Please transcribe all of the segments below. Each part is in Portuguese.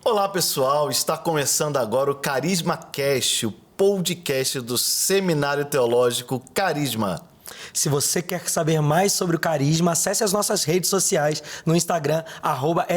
Olá, pessoal. Está começando agora o Carisma Cast, o podcast do Seminário Teológico Carisma. Se você quer saber mais sobre o Carisma, acesse as nossas redes sociais no Instagram,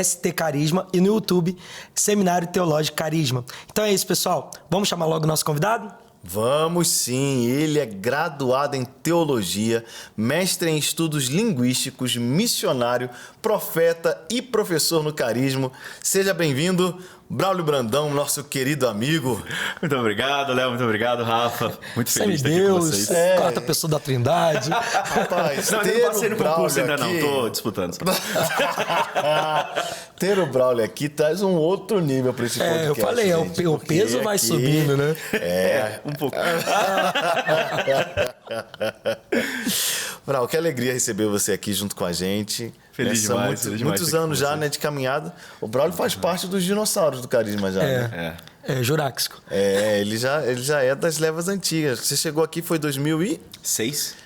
@stcarisma, e no YouTube, Seminário Teológico Carisma. Então é isso, pessoal. Vamos chamar logo o nosso convidado? Vamos sim, ele é graduado em teologia, mestre em estudos linguísticos, missionário, profeta e professor no Carisma. Seja bem-vindo, Braulio Brandão, nosso querido amigo. Muito obrigado, Léo. Muito obrigado, Rafa. Muito feliz de estar aqui com vocês. Quarta pessoa da Trindade. Rapaz, Não, eu não passei no concurso ainda não, tô disputando. Ter o Braulio aqui traz um outro nível para esse podcast. Eu falei, gente, o peso vai aqui, subindo, né? Um pouco. Braulio, que alegria receber você aqui junto com a gente. Feliz demais, muitos anos já, né, de caminhada. O Braulio faz parte dos dinossauros do Carisma já, né? Juráxico. Ele já é das levas antigas. Você chegou aqui foi 2006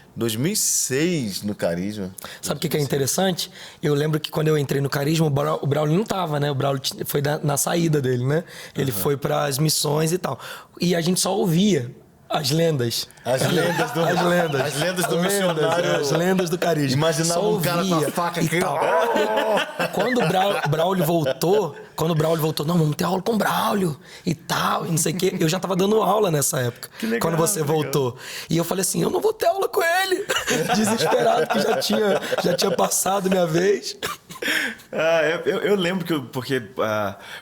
no Carisma. Sabe o que é interessante? Eu lembro que quando eu entrei no Carisma, o Braulio não tava, né? O Braulio foi na saída dele, né? Ele foi para as missões e tal. E a gente só ouvia as lendas. As lendas do missionário. As lendas do Carisma. Imaginava um cara com a faca aqui. Quando o Braulio voltou, não, vamos ter aula com o Braulio e tal, e não sei o quê. Eu já tava dando aula nessa época, legal, quando você voltou. E eu falei assim, eu não vou ter aula com ele. Desesperado, que já tinha passado minha vez. Eu lembro porque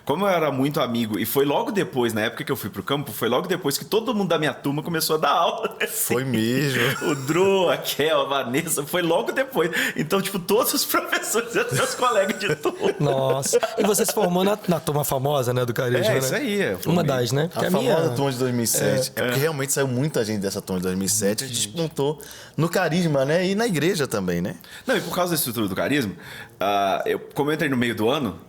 como eu era muito amigo, e foi logo depois, na época que eu fui pro campo, foi logo depois que todo mundo da minha turma começou a dar aula. Foi mesmo. O Dro, a Kel, a Vanessa, foi logo depois. Então, tipo, todos os professores eram meus colegas de turma. Nossa. E você se formou na turma famosa, né, do Carisma, né? Isso aí. Uma das, né? A famosa turma de 2007. É porque realmente saiu muita gente dessa turma de 2007. A gente despontou no Carisma, né? E na igreja também, né? Não, e por causa da estrutura do Carisma, como eu entrei no meio do ano,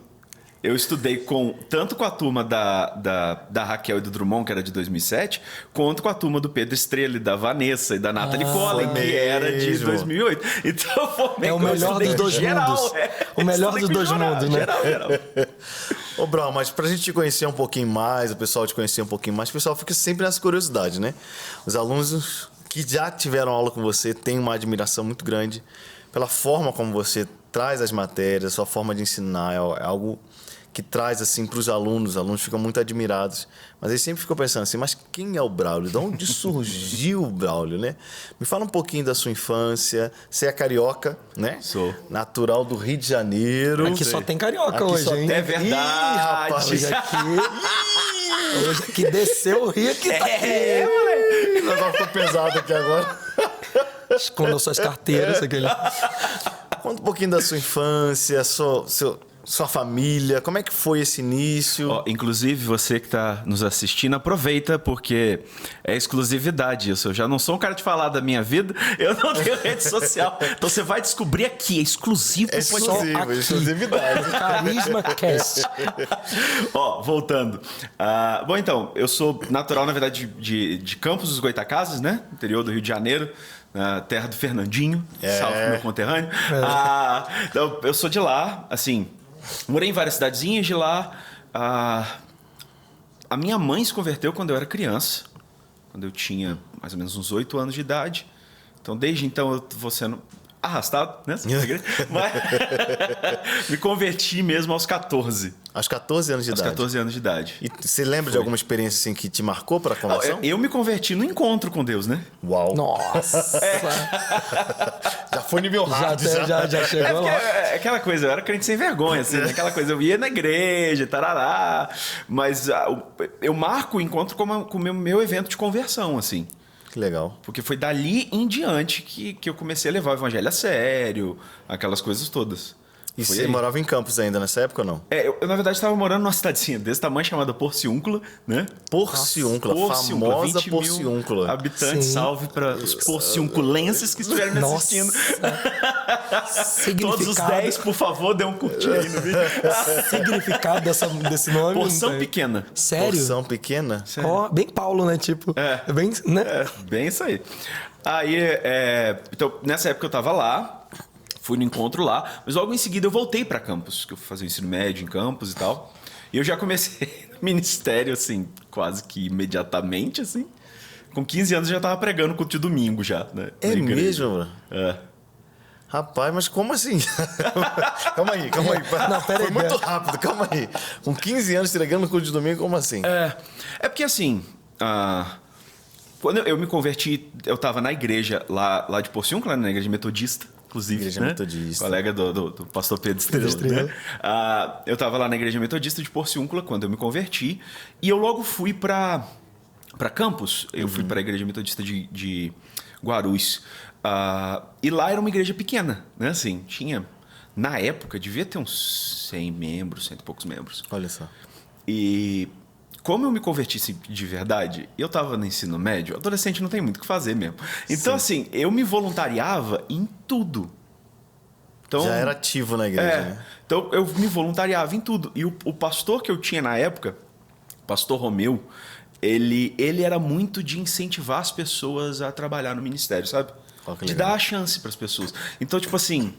eu estudei tanto com a turma da Raquel e do Drummond, que era de 2007, quanto com a turma do Pedro Estrela e da Vanessa e da Nathalie Collen, que era de 2008. Então eu formei o melhor dos dois mundos. O melhor dos dois mundos, né? Geral. Ô, Brau, mas pra gente te conhecer um pouquinho mais, o pessoal te conhecer um pouquinho mais, o pessoal fica sempre nessa curiosidade, né? Os alunos que já tiveram aula com você têm uma admiração muito grande pela forma como você traz as matérias, sua forma de ensinar, é algo que traz assim para os alunos ficam muito admirados, mas eles sempre ficam pensando assim, mas quem é o Braulio? De onde surgiu o Braulio, né? Me fala um pouquinho da sua infância. Você é carioca, né? Sou. Natural do Rio de Janeiro. Aqui só tem carioca aqui hoje, hein? É verdade. Rapaz, hoje aqui desceu o Rio aqui. Moleque. O negócio ficou pesado aqui agora. Escondam suas carteiras. Conta um pouquinho da sua infância, sua família, como é que foi esse início? Inclusive, você que está nos assistindo, aproveita, porque é exclusividade isso. Eu já não sou um cara de falar da minha vida, eu não tenho rede social. Então você vai descobrir aqui, é exclusivo. Exclusividade. Carisma Cast. Voltando. Bom, então, eu sou natural, na verdade, de Campos dos Goytacazes, né? Interior do Rio de Janeiro. Na terra do Fernandinho, salve pro meu conterrâneo. Então, eu sou de lá, assim, morei em várias cidadezinhas de lá. A minha mãe se converteu quando eu era criança, quando eu tinha mais ou menos uns 8 anos de idade. Então, desde então, eu vou sendo arrastado, né? Mas me converti mesmo aos 14. Aos 14 anos de idade? Aos 14 anos de idade. E você lembra de alguma experiência assim que te marcou para a conversão? Eu me converti no encontro com Deus, né? Uau! Nossa! Já foi nível hard, já chegou lá. É aquela coisa, eu era crente sem vergonha, assim, né? Aquela coisa, eu ia na igreja, tarará, mas eu marco o encontro como o meu evento de conversão, assim. Que legal. Porque foi dali em diante que eu comecei a levar o evangelho a sério, aquelas coisas todas. E você morava em Campos ainda nessa época ou não? Eu na verdade, estava morando numa cidadezinha desse tamanho, chamada Porciúncula, né? Porciúncula, famosa Porciúncula. Habitantes, salve para os porciunculenses que estiverem me assistindo. Todos os 10, por favor, dê um curtir aí no vídeo. Significado desse nome? Porção pequena. Sério? Porção pequena? Bem Paulo, né? Tipo, bem, né? Bem isso aí. Aí, então, nessa época eu tava lá, fui no encontro lá, mas logo em seguida eu voltei para Campos, que eu fazia o ensino médio em Campos e tal. E eu já comecei no ministério, assim, quase que imediatamente, assim. Com 15 anos eu já tava pregando culto de domingo já, né? É mesmo, mano? É. Rapaz, mas como assim? Calma aí. Não, pera Foi aí, muito rápido, calma aí. Com 15 anos entregando no culto de domingo, como assim? É porque assim, quando eu me converti, eu tava na igreja lá de Porciúncula, na igreja metodista, inclusive. Igreja né? metodista. Colega do pastor Pedro Estrela. Né? Eu tava lá na igreja metodista de Porciúncula quando eu me converti. E eu logo fui para Campos. Eu fui para a igreja metodista de Guarulhos. E lá era uma igreja pequena, né? Assim, tinha... Na época, devia ter uns 100 membros, 100 e poucos membros. Olha só. E como eu me converti de verdade, eu tava no ensino médio, adolescente não tem muito o que fazer mesmo. Então, assim, eu me voluntariava em tudo. Então, já era ativo na igreja, né? Então, eu me voluntariava em tudo. E o pastor que eu tinha na época, o pastor Romeu, ele era muito de incentivar as pessoas a trabalhar no ministério, sabe? De dar a chance para as pessoas. Então, tipo assim...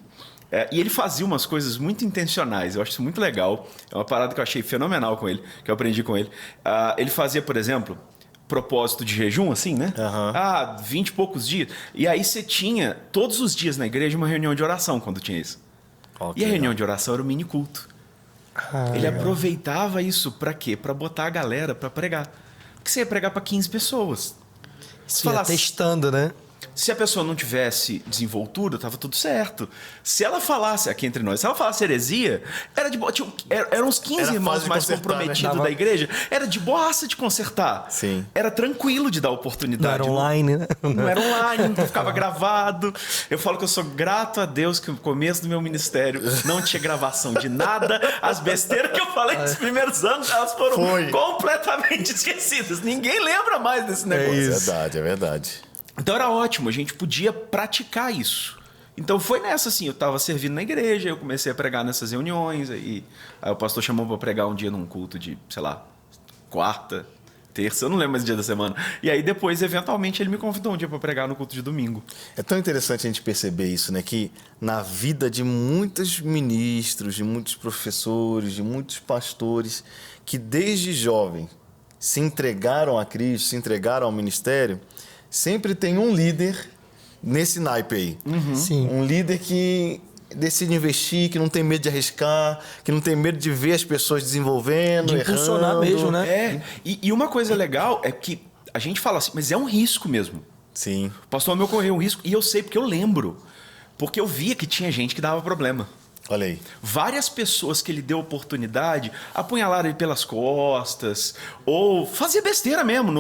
e ele fazia umas coisas muito intencionais. Eu acho isso muito legal. É uma parada que eu achei fenomenal com ele, que eu aprendi com ele. Ele fazia, por exemplo, propósito de jejum, assim, né? 20 e poucos dias. E aí você tinha, todos os dias na igreja, uma reunião de oração, quando tinha isso. E a reunião de oração era o mini culto. Ele aproveitava isso pra quê? Pra botar a galera pra pregar. Porque você ia pregar pra 15 pessoas. Isso ia testando, né? Se a pessoa não tivesse desenvoltura, tava tudo certo. Se ela falasse, aqui entre nós, se ela falasse heresia, era de boa. Eram uns 15 irmãos mais comprometidos da igreja. Era de boaça de consertar. Sim. Era tranquilo de dar oportunidade. Não era online, né? Não era online, não ficava gravado. Eu falo que eu sou grato a Deus que no começo do meu ministério não tinha gravação de nada. As besteiras que eu falei nos primeiros anos, elas foram completamente esquecidas. Ninguém lembra mais desse negócio. É verdade. Então era ótimo, a gente podia praticar isso. Então foi nessa assim, eu estava servindo na igreja, eu comecei a pregar nessas reuniões, aí o pastor chamou para pregar um dia num culto de, sei lá, quarta, terça, eu não lembro mais o dia da semana. E aí depois, eventualmente, ele me convidou um dia para pregar no culto de domingo. É tão interessante a gente perceber isso, né? Que na vida de muitos ministros, de muitos professores, de muitos pastores, que desde jovem se entregaram a Cristo, se entregaram ao ministério, sempre tem um líder nesse naipe aí. Sim. Um líder que decide investir, que não tem medo de arriscar, que não tem medo de ver as pessoas desenvolvendo, de impulsionar errando. mesmo, né? E uma coisa legal é que a gente fala assim, mas é um risco mesmo. Sim. O pastor meu correu um risco, e eu sei porque eu lembro. Porque eu via que tinha gente que dava problema. Olha aí. Várias pessoas que ele deu oportunidade apunhalaram ele pelas costas, ou fazia besteira mesmo.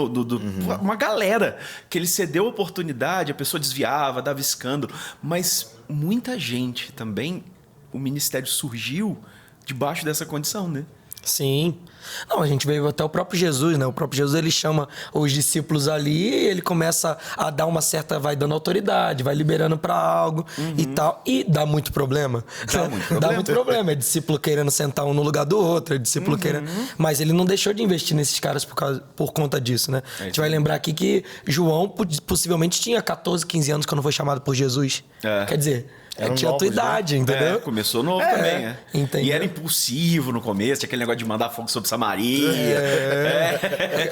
Uma galera que ele cedeu oportunidade, a pessoa desviava, dava escândalo. Mas muita gente também, o ministério surgiu debaixo dessa condição, né? Sim. Não, a gente veio até o próprio Jesus, né? O próprio Jesus, ele chama os discípulos ali e ele começa a dar uma certa... Vai dando autoridade, vai liberando para algo e tal. E dá muito problema. Dá muito problema. É discípulo querendo sentar um no lugar do outro, é discípulo querendo... Mas ele não deixou de investir nesses caras por conta disso, né? A gente vai lembrar aqui que João possivelmente tinha 14, 15 anos quando foi chamado por Jesus. Quer dizer... tinha a tua idade, entendeu? Começou novo também, né? Entendeu? E era impulsivo no começo, tinha aquele negócio de mandar fogo sobre Samaria.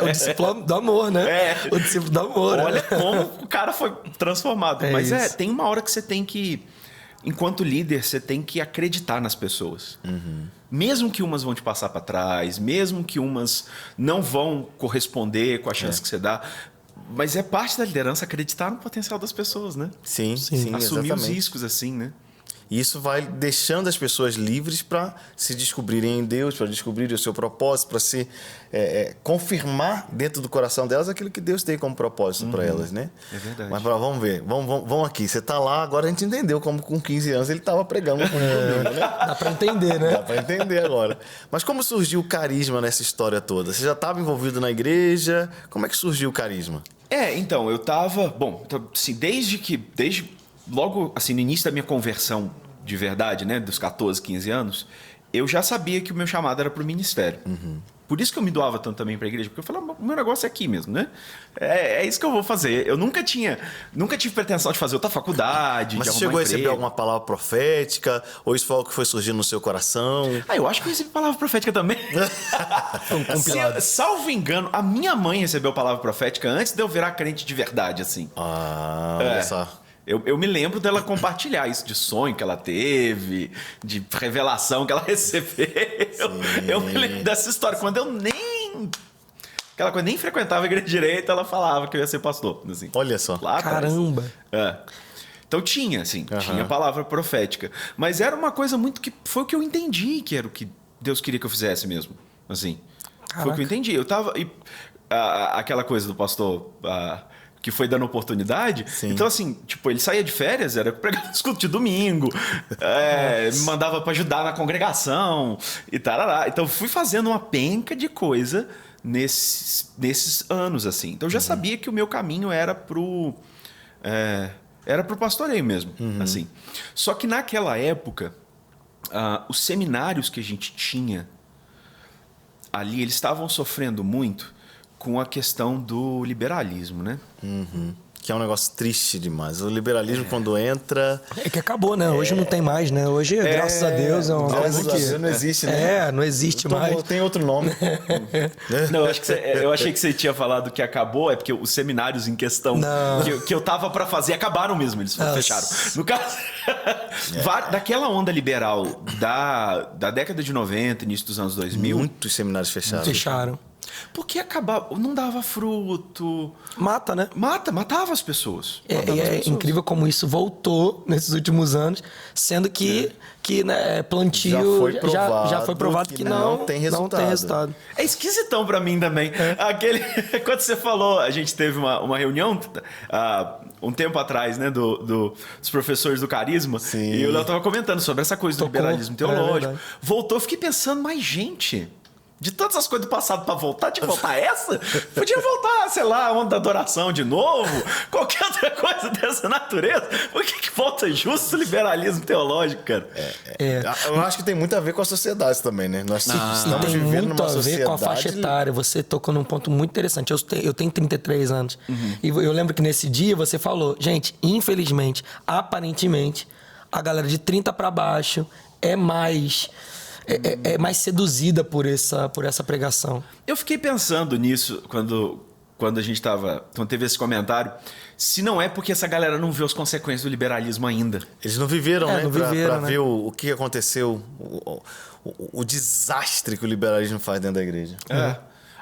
O discípulo do amor, né? O discípulo do amor. Olha como o cara foi transformado. Mas isso. tem uma hora que você tem que, enquanto líder, você tem que acreditar nas pessoas. Mesmo que umas vão te passar para trás, mesmo que umas não vão corresponder com a chance que você dá... Mas é parte da liderança acreditar no potencial das pessoas, né? Sim, assumir exatamente. os riscos, assim, né? E isso vai deixando as pessoas livres para se descobrirem em Deus, para descobrirem o seu propósito, para se confirmar dentro do coração delas aquilo que Deus tem como propósito para elas, né? É verdade. Mas vamos ver, vamos aqui. Você está lá, agora a gente entendeu como com 15 anos ele estava pregando no domingo, né? Dá para entender, né? Dá para entender agora. Mas como surgiu o carisma nessa história toda? Você já estava envolvido na igreja? Como é que surgiu o carisma? Então, eu tava... Bom, então, assim, desde logo assim, no início da minha conversão de verdade, né? Dos 14, 15 anos, eu já sabia que o meu chamado era pro ministério. Por isso que eu me doava tanto também pra igreja, porque eu falava, o meu negócio é aqui mesmo, né? É isso que eu vou fazer. Eu nunca tive pretensão de fazer outra faculdade, Mas de você chegou a receber alguma palavra profética? Ou isso foi algo que foi surgindo no seu coração? Eu acho que eu recebi palavra profética também. Salvo engano, a minha mãe recebeu palavra profética antes de eu virar crente de verdade, assim. Olha só. Eu me lembro dela compartilhar isso de sonho que ela teve, de revelação que ela recebeu. Eu me lembro dessa história. Quando eu aquela coisa, nem frequentava a igreja direita, ela falava que eu ia ser pastor. Assim. Olha só. Lá atrás. Caramba! Então tinha palavra profética. Mas era uma coisa muito que... Foi o que eu entendi que era o que Deus queria que eu fizesse mesmo. Assim. Caraca. Foi o que eu entendi. Eu tava... aquela coisa do pastor... que foi dando oportunidade. Sim. Então, assim, tipo, ele saía de férias, era pregar no culto de domingo, me mandava para ajudar na congregação e tarará. Então, fui fazendo uma penca de coisa nesses anos, assim. Então, eu já sabia que o meu caminho era pro pastoreio mesmo, assim. Só que naquela época, os seminários que a gente tinha ali, eles estavam sofrendo muito com a questão do liberalismo, né? Que é um negócio triste demais. O liberalismo, quando entra... É que acabou, né? Hoje não tem mais, né? Hoje, graças a Deus, é uma coisa que... Não existe, né? Não existe mais. Tem outro nome. Não, eu achei que você tinha falado que acabou, é porque os seminários em questão que eu tava para fazer acabaram mesmo, eles fecharam. No caso, daquela onda liberal da década de 90, início dos anos 2000... Muitos seminários fecharam. Porque acabava, não dava fruto. Mata, né? Matava as pessoas. Incrível como isso voltou nesses últimos anos, sendo que né, plantio já foi provado que não tem resultado. É esquisitão pra mim também. Quando você falou, a gente teve uma reunião um tempo atrás, né, dos professores do Carisma. Sim. E o Léo tava comentando sobre essa coisa do liberalismo teológico. Voltou, eu fiquei pensando, mas gente... De todas as coisas do passado pra voltar, tinha que voltar essa? Podia voltar, sei lá, a onda da adoração de novo, qualquer outra coisa dessa natureza. Por que volta justo o liberalismo teológico, cara? Eu acho que tem muito a ver com a sociedade também, né? Nós estamos tem vivendo muito numa a ver sociedade... com a faixa etária. Você tocou num ponto muito interessante. Eu tenho 33 anos. E eu lembro que nesse dia você falou, gente, infelizmente, aparentemente, a galera de 30 para baixo é mais seduzida por essa pregação. Eu fiquei pensando nisso quando a gente quando teve esse comentário, se não é porque essa galera não viu as consequências do liberalismo ainda. Eles não viveram, né? Pra né? ver o que aconteceu, o desastre que o liberalismo faz dentro da igreja.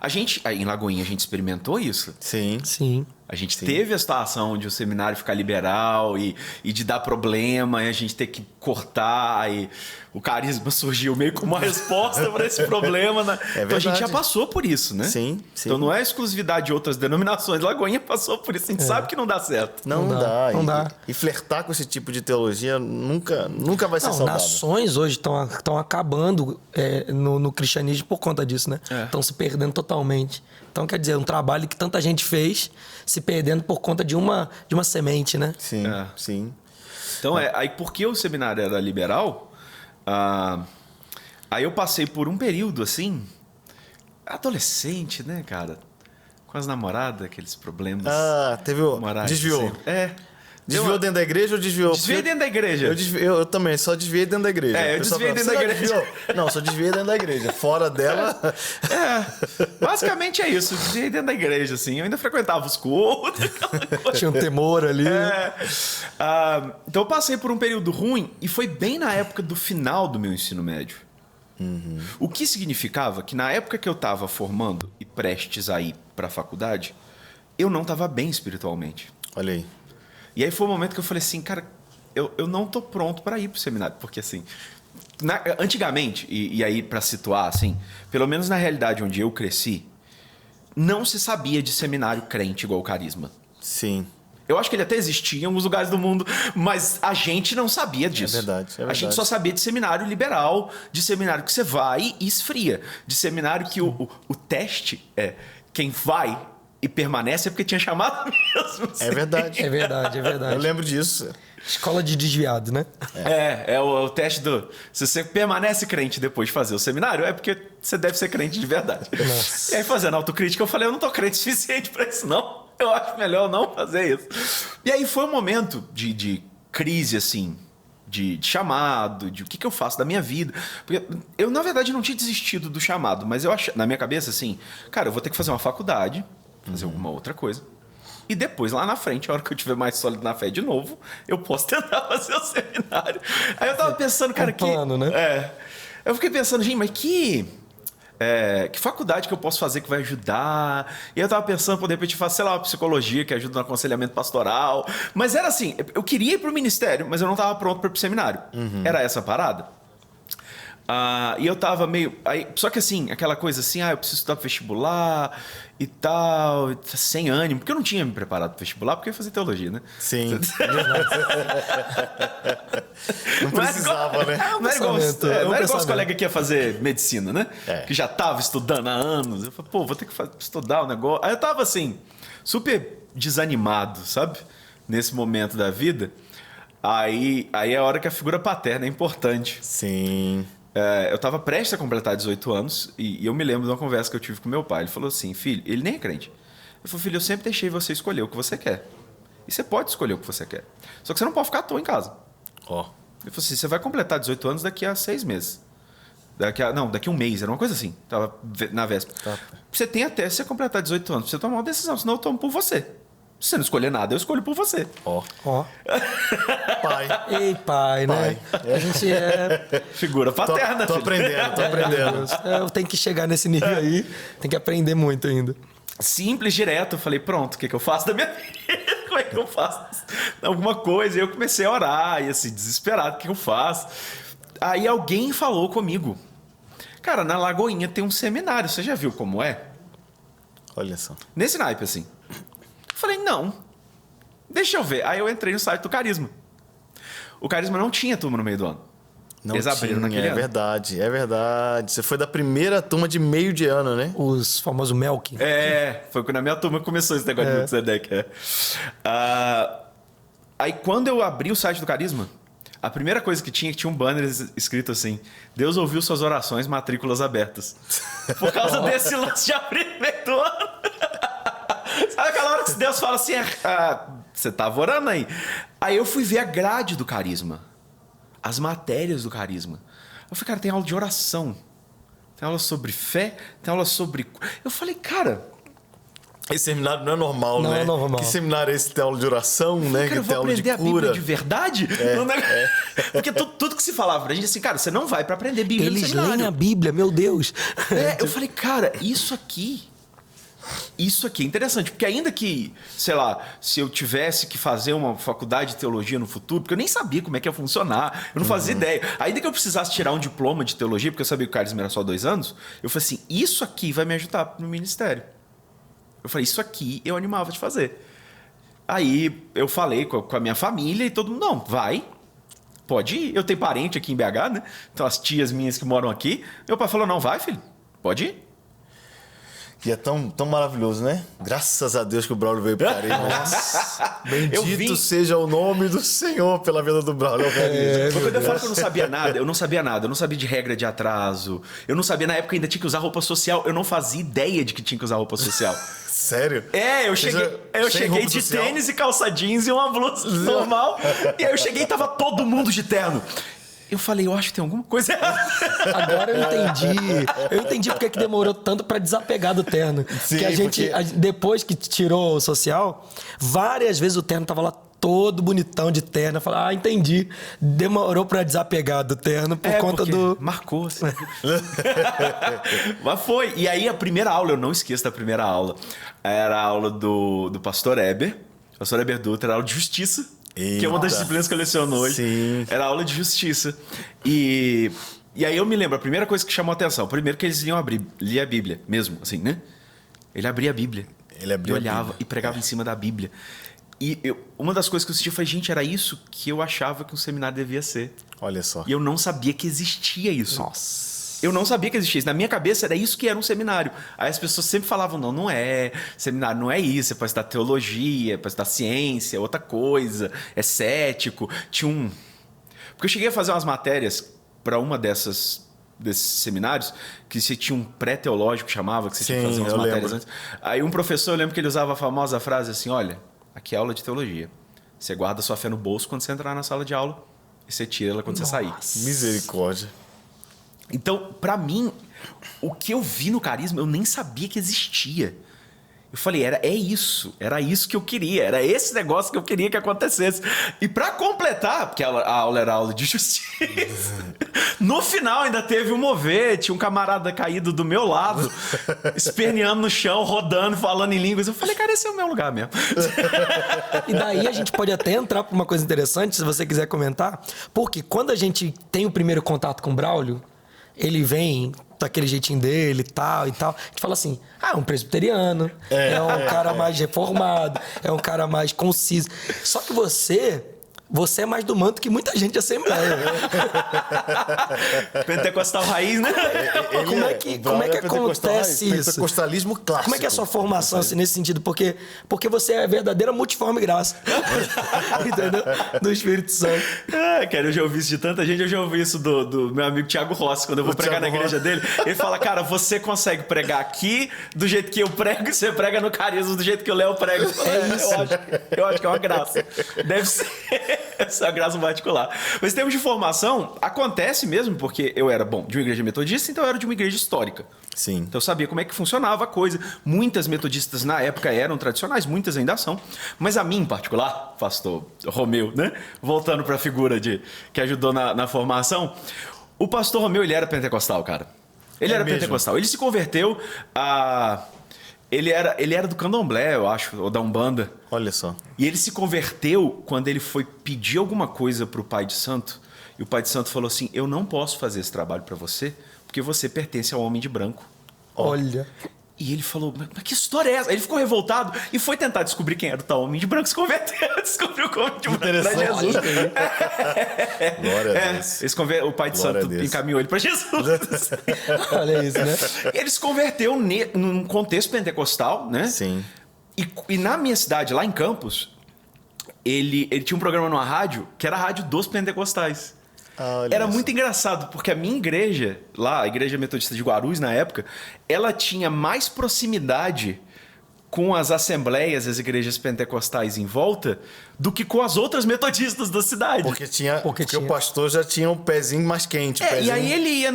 A gente, em Lagoinha, a gente experimentou isso. Sim. A gente teve a situação de o seminário ficar liberal e de dar problema, e a gente ter que cortar, e o Carisma surgiu meio como uma resposta para esse problema, né? Então a gente já passou por isso, né? Sim. Então não é exclusividade de outras denominações. Lagoinha passou por isso, a gente sabe que não dá certo. Não dá. E flertar com esse tipo de teologia nunca vai ser saudável. Nações hoje estão acabando no cristianismo por conta disso, né? Estão se perdendo totalmente. Então, quer dizer, um trabalho que tanta gente fez se perdendo por conta de uma semente, né? Sim. Então, aí porque o seminário era liberal, aí eu passei por um período, assim, adolescente, né, cara? Com as namoradas, aqueles problemas. Teve o... Desviou. Desviou dentro da igreja ou desviou? Desviei dentro da igreja. Eu também, só desviei dentro da igreja. Eu desviei dentro da igreja. Não, só desviei dentro da igreja. Fora dela... Basicamente é isso. Desviei dentro da igreja, assim. Eu ainda frequentava os cultos. Tinha um temor ali. Então eu passei por um período ruim e foi bem na época do final do meu ensino médio. O que significava que na época que eu estava formando e prestes a ir para a faculdade, eu não estava bem espiritualmente. Olha aí. E aí foi o momento que eu falei assim, cara, eu não tô pronto para ir pro seminário. Porque assim, antigamente, e aí para situar assim, pelo menos na realidade onde eu cresci, não se sabia de seminário crente igual o Carisma. Sim. Eu acho que ele até existia em alguns lugares do mundo, mas a gente não sabia disso. É verdade. A gente só sabia de seminário liberal, de seminário que você vai e esfria. De seminário que o teste é quem vai... e permanece é porque tinha chamado mesmo. É verdade. É verdade. Eu lembro disso. Escola de desviado, né? É o teste do... Se você permanece crente depois de fazer o seminário, é porque você deve ser crente de verdade. Nossa. E aí, fazendo autocrítica, eu falei, eu não tô crente o suficiente pra isso, não. Eu acho melhor não fazer isso. E aí foi um momento de crise, assim, de chamado, de o que eu faço da minha vida. Porque eu, na verdade, não tinha desistido do chamado, mas eu achei, na minha cabeça, assim, cara, eu vou ter que fazer uma faculdade, fazer alguma outra coisa. E depois, lá na frente, a hora que eu tiver mais sólido na fé de novo, eu posso tentar fazer o seminário. Aí eu tava pensando, cara, que... plano, né? Eu fiquei pensando, gente, mas que faculdade que eu posso fazer que vai ajudar? E eu tava pensando, de repente, fazer, sei lá, uma psicologia que ajuda no aconselhamento pastoral. Mas era assim, eu queria ir pro ministério, mas eu não tava pronto para ir pro seminário. Era essa a parada. E eu tava meio... só que assim, aquela coisa assim, eu preciso estudar pro vestibular e tal, sem ânimo. Porque eu não tinha me preparado pro vestibular, porque eu ia fazer teologia, né? Sim. Não precisava, né? Não era igual os colegas que ia fazer medicina, né? Que já tava estudando há anos. Eu falei, vou ter que estudar o negócio. Aí eu tava assim, super desanimado, sabe? Nesse momento da vida. Aí é a hora que a figura paterna é importante. Sim. Eu estava prestes a completar 18 anos e eu me lembro de uma conversa que eu tive com meu pai. Ele falou assim, filho, ele nem é crente. Ele falou, filho, eu sempre deixei você escolher o que você quer. E você pode escolher o que você quer. Só que você não pode ficar à toa em casa. Ele falou assim, você vai completar 18 anos daqui a 6 meses. Daqui a um mês, era uma coisa assim. Tava na véspera. Tá. Você tem até você completar 18 anos pra você tomar uma decisão, senão eu tomo por você. Se você não escolher nada, eu escolho por você. Ó. Pai. Ei, pai, né? A gente é... Figura paterna. Tô aprendendo. Eu tenho que chegar nesse nível aí. Tem que aprender muito ainda. Simples, direto. Eu falei, pronto, o que eu faço da minha vida? Como é que eu faço alguma coisa? E eu comecei a orar, e assim, desesperado, o que eu faço? Aí alguém falou comigo. Cara, na Lagoinha tem um seminário, você já viu como é? Olha só. Nesse naipe, assim. Eu falei, não. Deixa eu ver. Aí eu entrei no site do Carisma. O Carisma não tinha turma no meio do ano. Eles abriram naquele ano. É verdade. Você foi da primeira turma de meio de ano, né? Os famosos Melk. Foi na minha turma que começou esse negócio de Melquisedeque. Aí quando eu abri o site do Carisma, a primeira coisa que tinha um banner escrito assim, Deus ouviu suas orações, matrículas abertas. Por causa desse lance de abrir no meio do ano. Sabe aquela hora que Deus fala assim, você tava orando aí? Aí eu fui ver a grade do Carisma. As matérias do Carisma. Eu falei, cara, tem aula de oração. Tem aula sobre fé, tem aula sobre... Eu falei, cara... Esse seminário não é normal, né? Não é normal. Que seminário é esse? Tem aula de oração, né? Cara, eu vou aprender a Bíblia de verdade? Porque tudo que se falava pra gente, assim, cara, você não vai pra aprender Bíblia no seminário. Eles leem a Bíblia, meu Deus. Eu falei, cara, isso aqui é interessante, porque ainda que, sei lá, se eu tivesse que fazer uma faculdade de teologia no futuro, porque eu nem sabia como é que ia funcionar, eu não fazia ideia. Ainda que eu precisasse tirar um diploma de teologia, porque eu sabia que o Carisma era só 2 anos, eu falei assim, isso aqui vai me ajudar no ministério. Eu falei, isso aqui eu animava de fazer. Aí eu falei com a minha família e todo mundo, não, vai, pode ir. Eu tenho parente aqui em BH, né? Então as tias minhas que moram aqui. Meu pai falou, não, vai, filho, pode ir. E é tão maravilhoso, né? Graças a Deus que o Braulio veio pro Carisma. Nossa, bendito seja o nome do Senhor pela vida do Braulio. Quando eu falo que eu não sabia nada, eu não sabia de regra de atraso. Eu não sabia, na época ainda tinha que usar roupa social. Eu não fazia ideia de que tinha que usar roupa social. Sério? Eu cheguei de social? Tênis e calça jeans e uma blusa normal. E aí eu cheguei e tava todo mundo de terno. Eu falei, eu acho que tem alguma coisa errada. Agora eu entendi. Eu entendi porque que demorou tanto pra desapegar do terno. Sim, porque depois que tirou o social, várias vezes o terno tava lá todo bonitão de terno. Eu falei, entendi. Demorou pra desapegar do terno por conta do... Marcou, assim. Mas foi. E aí a primeira aula, eu não esqueço da primeira aula, era a aula do pastor Eber. Pastor Eber Dutra, era aula de justiça. Eita. Que é uma das disciplinas que eu leciono hoje. Sim. Era aula de justiça. E aí eu me lembro, a primeira coisa que chamou a atenção, primeiro que eles lia a Bíblia mesmo, assim, né? Ele abria a Bíblia. Ele olhava e pregava em cima da Bíblia. E uma das coisas que eu senti foi, gente, era isso que eu achava que um seminário devia ser. Olha só. E eu não sabia que existia isso. Nossa. Eu não sabia que existia isso. Na minha cabeça era isso que era um seminário. Aí as pessoas sempre falavam, não é. Seminário não é isso. É para estudar teologia, é para estudar ciência, é outra coisa. É cético. Porque eu cheguei a fazer umas matérias para uma desses seminários, que você tinha um pré-teológico, chamava, que você tinha que fazer umas matérias antes. Aí um professor, eu lembro que ele usava a famosa frase assim, olha, aqui é aula de teologia. Você guarda sua fé no bolso quando você entrar na sala de aula e você tira ela quando você sair. Misericórdia. Então, pra mim, o que eu vi no carisma, eu nem sabia que existia. Eu falei, era isso que eu queria, era esse negócio que eu queria que acontecesse. E pra completar, porque a aula era aula de justiça, no final ainda teve um mover, tinha um camarada caído do meu lado, esperneando no chão, rodando, falando em línguas. Eu falei, cara, esse é o meu lugar mesmo. E daí a gente pode até entrar pra uma coisa interessante, se você quiser comentar, porque quando a gente tem o primeiro contato com o Braulio, ele vem daquele jeitinho dele e tal, a gente fala assim, é um presbiteriano, é um cara mais reformado, é um cara mais conciso. Só que você é mais do manto que muita gente de Assembleia. Pentecostal raiz, né? Como é que acontece isso? Pentecostalismo clássico. Como é que é a sua formação assim, nesse sentido? Porque você é a verdadeira multiforme graça. Entendeu? Do Espírito Santo. Cara, eu já ouvi isso de tanta gente. Eu já ouvi isso do meu amigo Thiago Rossi, quando eu vou pregar na igreja dele. Ele fala, cara, você consegue pregar aqui do jeito que eu prego e você prega no carisma do jeito que o Léo prega. Eu acho que é uma graça. Deve ser. Essa graça particular. Mas em termos de formação, acontece mesmo, porque eu era, de uma igreja metodista, então eu era de uma igreja histórica. Sim. Então eu sabia como é que funcionava a coisa. Muitas metodistas na época eram tradicionais, muitas ainda são. Mas a mim, em particular, pastor Romeu, né? Voltando para a figura que ajudou na formação, o pastor Romeu, ele era pentecostal, cara. Ele era mesmo? Pentecostal. Ele se converteu a... Ele era do candomblé, eu acho, ou da Umbanda. Olha só. E ele se converteu quando ele foi pedir alguma coisa pro pai de santo. E o pai de santo falou assim, eu não posso fazer esse trabalho para você, porque você pertence ao homem de branco. Olha. E ele falou, mas que história é essa? Ele ficou revoltado e foi tentar descobrir quem era o tal homem de branco. Se converteu, descobriu o homem de branco era Jesus. Glória a Deus. O pai de santo encaminhou ele para Jesus. Olha isso, né? Ele se converteu num contexto pentecostal, né? Sim. E na minha cidade, lá em Campos, ele tinha um programa numa rádio que era a rádio dos pentecostais. Era muito engraçado, porque a minha igreja, lá, a Igreja Metodista de Guarulhos, na época, ela tinha mais proximidade com as assembleias, as igrejas pentecostais em volta, do que com as outras metodistas da cidade. Porque o pastor já tinha um pezinho mais quente. E aí ele ia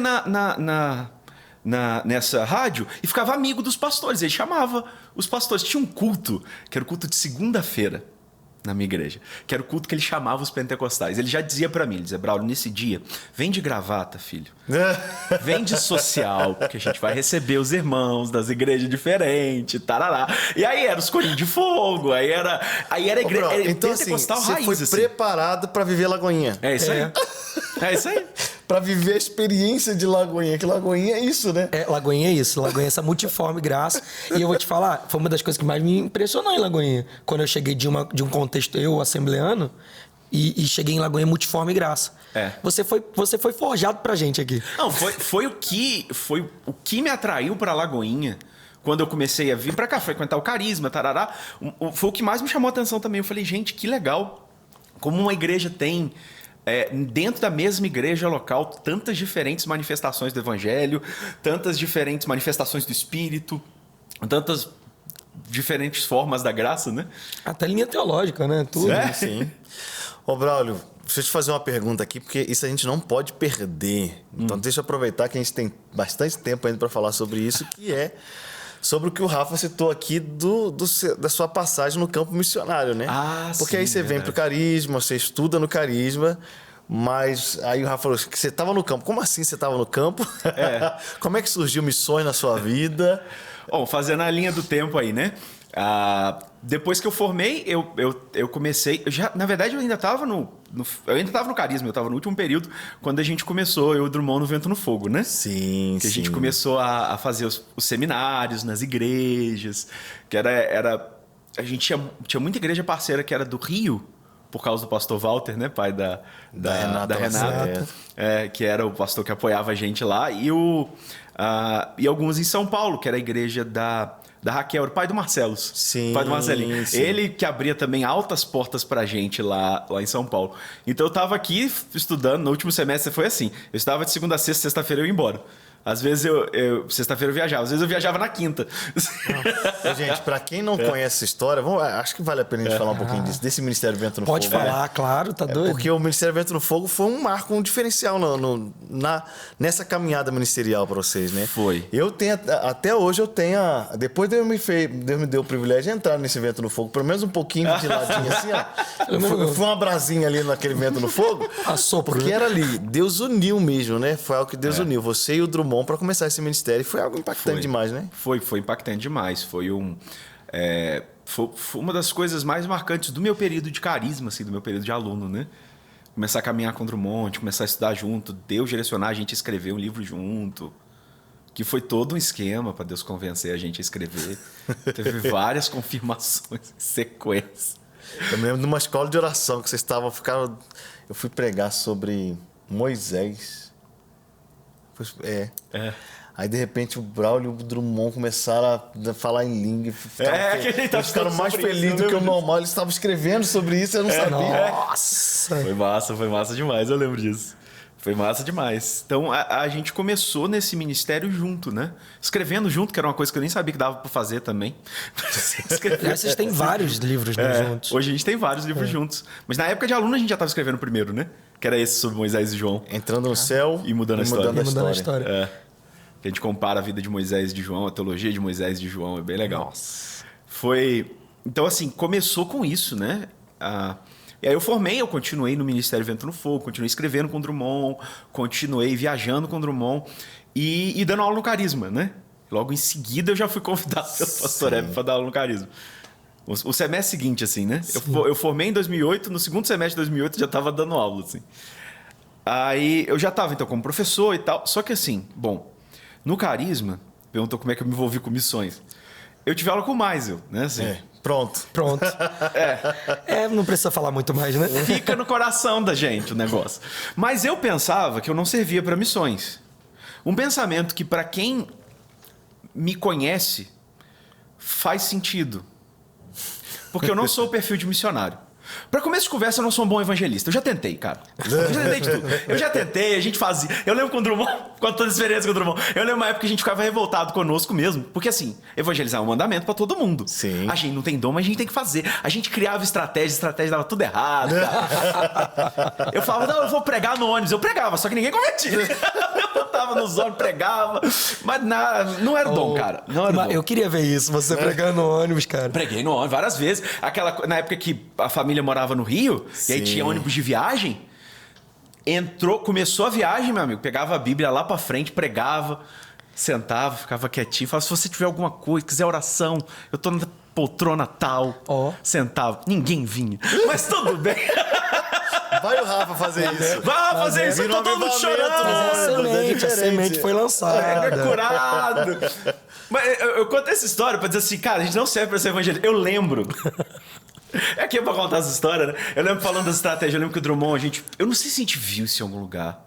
nessa rádio e ficava amigo dos pastores. Ele chamava os pastores. Tinha um culto, que era o culto de segunda-feira, na minha igreja, que era o culto que ele chamava os pentecostais. Ele já dizia pra mim, ele dizia, Braulio, nesse dia, vem de gravata, filho. Vem de social, porque a gente vai receber os irmãos das igrejas diferentes, tarará. E aí era os corinhos de fogo, aí era igreja então, pentecostal assim, raiz. Você foi preparado pra viver Lagoinha. É isso aí. É isso aí. Pra viver a experiência de Lagoinha, que Lagoinha é isso, né? Lagoinha é isso, Lagoinha é essa multiforme graça. E eu vou te falar, foi uma das coisas que mais me impressionou em Lagoinha. Quando eu cheguei de um contexto, eu, assembleano, e cheguei em Lagoinha multiforme graça. Você foi forjado pra gente aqui. Não, foi o que me atraiu pra Lagoinha. Quando eu comecei a vir pra cá, frequentar o carisma, tarará, foi o que mais me chamou a atenção também. Eu falei, gente, que legal. Como uma igreja tem... dentro da mesma igreja local, tantas diferentes manifestações do evangelho, tantas diferentes manifestações do Espírito, tantas diferentes formas da graça, né? Até linha teológica, né? Tudo. Sim. Ô, Braulio, deixa eu te fazer uma pergunta aqui, porque isso a gente não pode perder. Então, deixa eu aproveitar que a gente tem bastante tempo ainda para falar sobre isso, que é sobre o que o Rafa citou aqui da sua passagem no campo missionário, né? Porque aí você vem pro carisma, você estuda no carisma, mas aí o Rafa falou que você estava no campo. Como assim você estava no campo? Como é que surgiu missões na sua vida? Bom, fazendo a linha do tempo aí, né? Depois que eu formei, eu comecei... na verdade, eu ainda estava no carisma, eu estava no último período, quando a gente começou, eu e o Drummond no Vento no Fogo, né? Sim, que a gente começou a fazer os seminários nas igrejas, que a gente tinha muita igreja parceira que era do Rio, por causa do pastor Walter, né? Pai da Renata, que era o pastor que apoiava a gente lá. E alguns em São Paulo, que era a igreja da Raquel, o pai do Marcelos. Sim, pai do Marcelinho. sim. Ele que abria também altas portas pra gente lá em São Paulo. Então eu tava aqui estudando, no último semestre foi assim. Eu estava de segunda a sexta, sexta-feira eu ia embora. Às vezes sexta-feira eu viajava, às vezes eu viajava na quinta. Gente, pra quem não conhece essa história, acho que vale a pena a gente falar um pouquinho desse Ministério Vento no Pode Fogo. falar, claro, tá doido. Porque o Ministério Vento no Fogo foi um marco, um diferencial nessa caminhada ministerial pra vocês, né? Foi. Eu tenho, até hoje eu tenho, depois Deus me deu o privilégio de entrar nesse Vento no Fogo, pelo menos um pouquinho de ladinho assim, ó. Eu fui uma brasinha ali naquele Vento no Fogo. Assopro, porque né? era ali, Deus uniu mesmo, né? Foi algo que Deus uniu. Você e o Drummond para começar esse ministério. Foi algo impactante demais, né? Foi impactante demais. Foi uma das coisas mais marcantes do meu período de carisma, assim, do meu período de aluno, né? Começar a caminhar contra o monte, começar a estudar junto, Deus direcionar a gente a escrever um livro junto, que foi todo um esquema para Deus convencer a gente a escrever. Teve várias confirmações, sequências. Eu me lembro de uma escola de oração que vocês ficaram. Eu fui pregar sobre Moisés. Aí, de repente, o Braulio e o Drummond começaram a falar em língua. Eles ficaram mais felizes do que o normal. Eles estavam escrevendo sobre isso, eu não sabia. Nossa! Foi massa demais, eu lembro disso. Foi massa demais. Então, a gente começou nesse ministério junto, né? Escrevendo junto, que era uma coisa que eu nem sabia que dava para fazer também. Vocês têm vários livros, né, juntos. Hoje a gente tem vários livros juntos. Mas na época de aluno a gente já estava escrevendo o primeiro, né? Que era esse sobre Moisés e João. Entrando no céu e mudando a história. Que a gente compara a vida de Moisés e de João, a teologia de Moisés e de João. É bem legal. Nossa. Então, assim, começou com isso, né? E aí eu continuei no Ministério Vento no Fogo, continuei escrevendo com o Drummond, continuei viajando com o Drummond e dando aula no Carisma, né? Logo em seguida eu já fui convidado pelo pastor Hebe para dar aula no Carisma. O semestre seguinte, assim, né? Eu formei em 2008, no segundo semestre de 2008 já estava dando aula, assim. Aí eu já estava, então, como professor e tal. Só que assim, no Carisma, perguntou como é que eu me envolvi com missões. Eu tive aula com o Maisel, né? Assim, Pronto. Não precisa falar muito mais, né? Fica no coração da gente o negócio. Mas eu pensava que eu não servia para missões. Um pensamento que, para quem me conhece, faz sentido. Porque eu não sou o perfil de missionário. Para começo de conversa, eu não sou um bom evangelista. Eu já tentei, cara. Eu já tentei de tudo. Eu já tentei, a gente fazia. Eu lembro com o Drummond, com toda a experiência com o Drummond, eu lembro uma época que a gente ficava revoltado conosco mesmo. Porque assim, evangelizar é um mandamento para todo mundo. Sim. A gente não tem dom, mas a gente tem que fazer. A gente criava estratégia dava tudo errado. Cara. Eu falava, não, eu vou pregar no ônibus. Eu pregava, só que ninguém convertia. Eu tava nos ônibus, pregava. Mas não era dom, cara. Não era dom. Eu queria ver isso, você pregando no ônibus, cara. Preguei no ônibus várias vezes. Na época que a família morava no Rio, e aí tinha ônibus de viagem, começou a viagem, meu amigo, pegava a Bíblia lá pra frente, pregava, sentava, ficava quietinho, falava, se você tiver alguma coisa, quiser oração, eu tô na poltrona tal, sentava, ninguém vinha, mas tudo bem. Vai o Rafa fazer isso. Vai lá fazer isso, eu tô todo mundo chorando. Mas a semente foi lançada. Curado. Mas eu conto essa história pra dizer assim, cara, a gente não serve pra ser evangelista. Eu lembro. É aqui pra contar essa história, né? Eu lembro falando das estratégias, eu lembro que o Drummond, eu não sei se a gente viu isso em algum lugar,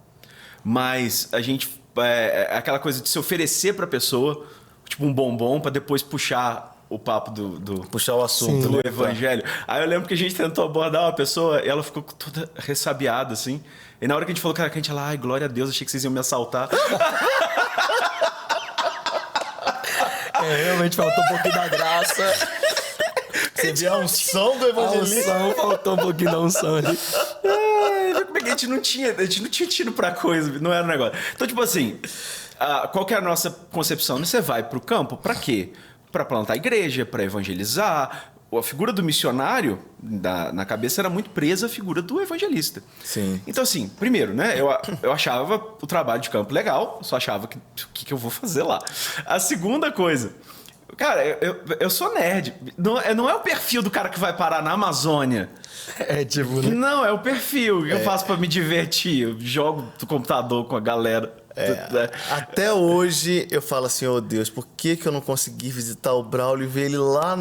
mas a gente, aquela coisa de se oferecer pra pessoa, tipo um bombom, pra depois puxar o papo puxar o assunto do evangelho. Aí eu lembro que a gente tentou abordar uma pessoa e ela ficou toda ressabiada, assim. E na hora que a gente falou, cara, que a gente ia lá, ai, glória a Deus, achei que vocês iam me assaltar. Realmente faltou um pouquinho da graça. Você viu a unção do evangelista? Faltou um pouquinho da unção ali. A gente não tinha tiro pra coisa, não era um negócio. Então, tipo assim, qual que é a nossa concepção? Você vai pro campo pra quê? Pra plantar igreja, pra evangelizar. A figura do missionário, na cabeça, era muito presa à figura do evangelista. Sim. Então, assim, primeiro, né? Eu achava o trabalho de campo legal, eu só achava que o que eu vou fazer lá. A segunda coisa... Cara, eu sou nerd. Não é o perfil do cara que vai parar na Amazônia. Tipo, né? Não, é o perfil que eu faço pra me divertir. Eu jogo do computador com a galera. Até hoje eu falo assim, oh Deus, por que eu não consegui visitar o Braulio e ver ele lá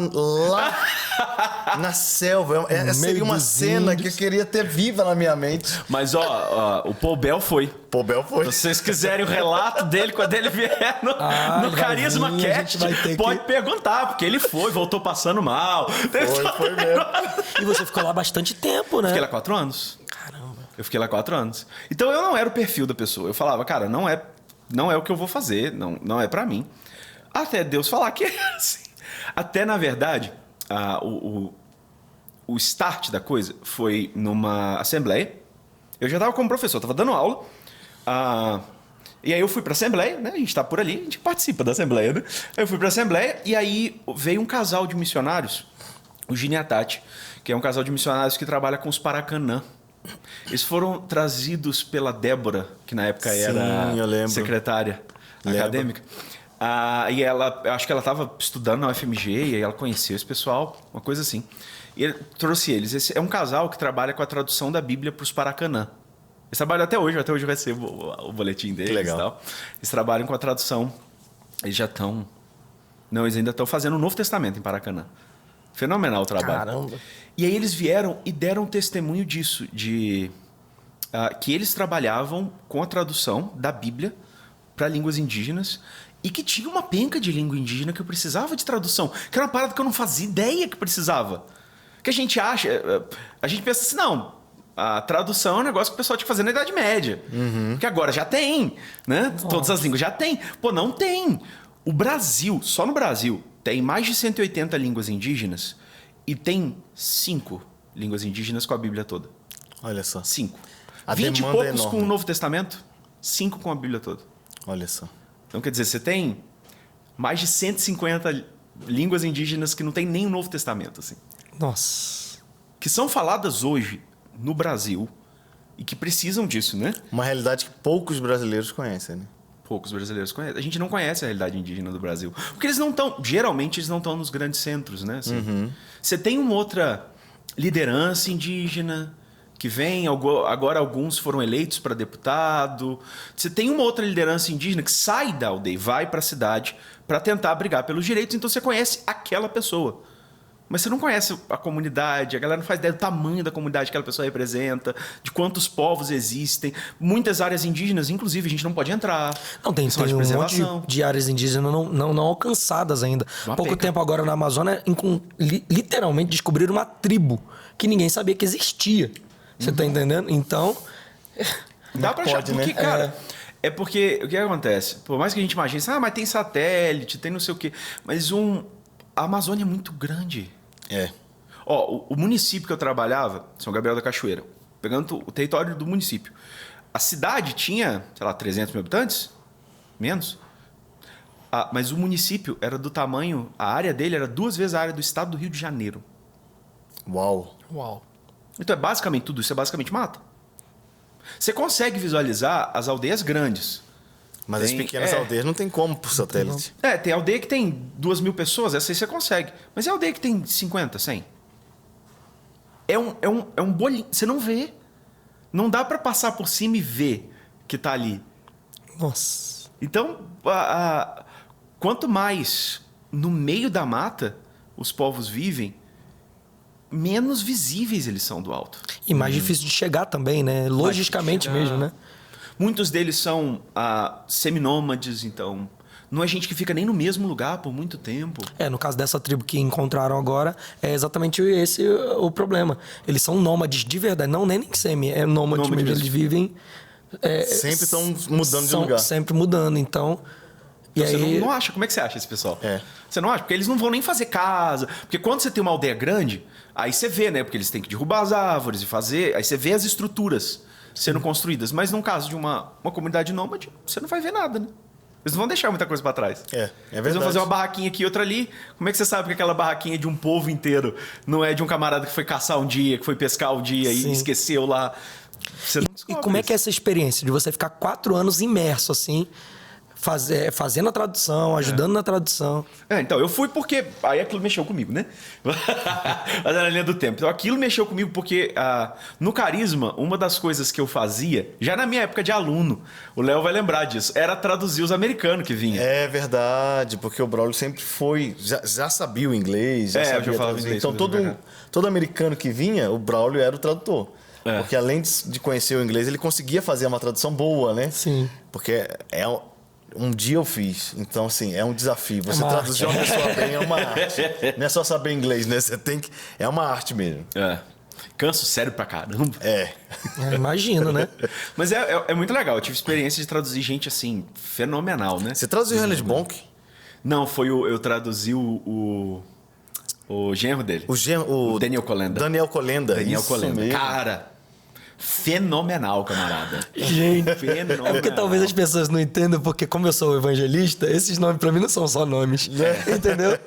na selva? Seria uma cena que eu queria ter viva na minha mente. Mas o Paul Bell foi. Paul Bell foi. Se vocês quiserem o relato dele quando ele vier no Carisma Cast, pode perguntar, porque ele foi, voltou passando mal. Foi mesmo. E você ficou lá bastante tempo, né? Fiquei lá 4 anos. Caramba. Eu fiquei lá 4 anos. Então eu não era o perfil da pessoa. Eu falava, cara, não é o que eu vou fazer, não é pra mim. Até Deus falar que é assim. Até, na verdade, o start da coisa foi numa assembleia. Eu já estava como professor, estava dando aula. E aí eu fui para a assembleia, né? A gente está por ali, a gente participa da assembleia, né? Eu fui para a assembleia e aí veio um casal de missionários, o Gini e a Tati, que é um casal de missionários que trabalha com os Paracanã. Eles foram trazidos pela Débora, que na época era secretária acadêmica. E ela, eu acho que ela estava estudando na UFMG e aí ela conheceu esse pessoal, uma coisa assim. E ele trouxe eles. Esse é um casal que trabalha com a tradução da Bíblia para os Paracanã. Eles trabalham até hoje vai ser o boletim deles. Legal. E tal. Eles trabalham com a tradução. Eles já estão... Não, eles ainda estão fazendo o Novo Testamento em Paracanã. Fenomenal o trabalho. Caramba. E aí eles vieram e deram testemunho disso, que eles trabalhavam com a tradução da Bíblia para línguas indígenas e que tinha uma penca de língua indígena que eu precisava de tradução, que era uma parada que eu não fazia ideia que precisava. Que a gente pensa assim, não, a tradução é um negócio que o pessoal tinha que fazer na Idade Média, que agora já tem, né? Nossa. Todas as línguas já tem. Pô, não tem. O Brasil, só no Brasil, tem mais de 180 línguas indígenas e tem 5 línguas indígenas com a Bíblia toda. Olha só. 5. A 20 e demanda poucos é enorme. com o Novo Testamento, 5 com a Bíblia toda. Olha só. Então, quer dizer, você tem mais de 150 línguas indígenas que não tem nem o Novo Testamento, assim. Nossa. Que são faladas hoje no Brasil e que precisam disso, né? Uma realidade que poucos brasileiros conhecem, né? Poucos brasileiros conhecem. A gente não conhece a realidade indígena do Brasil. Porque eles não estão... Geralmente, eles não estão nos grandes centros, né? Assim, Você tem uma outra liderança indígena que vem... Agora, alguns foram eleitos para deputado. Você tem uma outra liderança indígena que sai da aldeia e vai para a cidade para tentar brigar pelos direitos. Então, você conhece aquela pessoa. Mas você não conhece a comunidade, a galera não faz ideia do tamanho da comunidade que aquela pessoa representa, de quantos povos existem. Muitas áreas indígenas, inclusive, a gente não pode entrar. Não, tem um monte de áreas indígenas não alcançadas ainda. Pouco tempo agora na Amazônia, literalmente descobriram uma tribo que ninguém sabia que existia. Você tá entendendo? Então... Dá pra achar, pode, porque, né? cara... É porque, o que acontece? Por mais que a gente imagine, mas tem satélite, tem não sei o quê. Mas a Amazônia é muito grande. É. Ó, o município que eu trabalhava, São Gabriel da Cachoeira, pegando o território do município. A cidade tinha, sei lá, 300 mil habitantes? Menos. Mas o município era do tamanho... A área dele era 2 vezes a área do estado do Rio de Janeiro. Uau. Então, basicamente tudo isso é basicamente mata. Você consegue visualizar as aldeias grandes. Mas as pequenas aldeias não tem como por satélite. Tem aldeia que tem 2.000 pessoas, essa aí você consegue. Mas é aldeia que tem 50, 100. É um bolinho. Você não vê. Não dá pra passar por cima e ver que tá ali. Nossa. Então, quanto mais no meio da mata os povos vivem, menos visíveis eles são do alto. E mais difícil de chegar também, né? Logicamente mesmo, né? Muitos deles são seminômades, então não é gente que fica nem no mesmo lugar por muito tempo. No caso dessa tribo que encontraram agora, é exatamente esse o problema. Eles são nômades de verdade, não nem semi, é nômade mesmo. Eles vivem... sempre estão mudando de lugar. Sempre mudando, então... Então, você não acha? Como é que você acha esse pessoal? Você não acha? Porque eles não vão nem fazer casa. Porque quando você tem uma aldeia grande, aí você vê, né? Porque eles têm que derrubar as árvores e fazer... Aí você vê as estruturas sendo construídas. Mas no caso de uma comunidade nômade, você não vai ver nada, né? Eles não vão deixar muita coisa para trás. É verdade. Eles vão fazer uma barraquinha aqui e outra ali. Como é que você sabe que aquela barraquinha é de um povo inteiro? Não é de um camarada que foi caçar um dia, que foi pescar um dia e esqueceu lá. Você não descobre como é que é essa experiência de você ficar 4 anos imerso, assim... fazendo a tradução, ajudando na tradução. Então, eu fui porque... Aí aquilo mexeu comigo, né? Mas na linha do tempo. Então, aquilo mexeu comigo porque no Carisma, uma das coisas que eu fazia, já na minha época de aluno, o Léo vai lembrar disso, era traduzir os americanos que vinham. É verdade, porque o Braulio sempre foi... Já sabia o inglês, já sabia eu já falava traduzir. inglês. Então, todo americano que vinha, o Braulio era o tradutor. Porque além de conhecer o inglês, ele conseguia fazer uma tradução boa, né? Sim. Porque um dia eu fiz, então assim, é um desafio. Você uma traduzir uma pessoa bem é uma arte. Não é só saber inglês, né? Você tem que... É uma arte mesmo. Canso sério pra caramba. Imagino, né? Mas é muito legal. Eu tive experiência de traduzir gente, assim, fenomenal, né? Você traduziu o Reinhard Bonk? Não, eu traduzi o genro dele. O Daniel Kolenda. Daniel Kolenda. Daniel Isso Kolenda. mesmo. Cara, fenomenal, camarada. Gente, Fenomenal. é porque talvez as pessoas não entendam, porque como eu sou evangelista, esses nomes pra mim não são só nomes. Entendeu?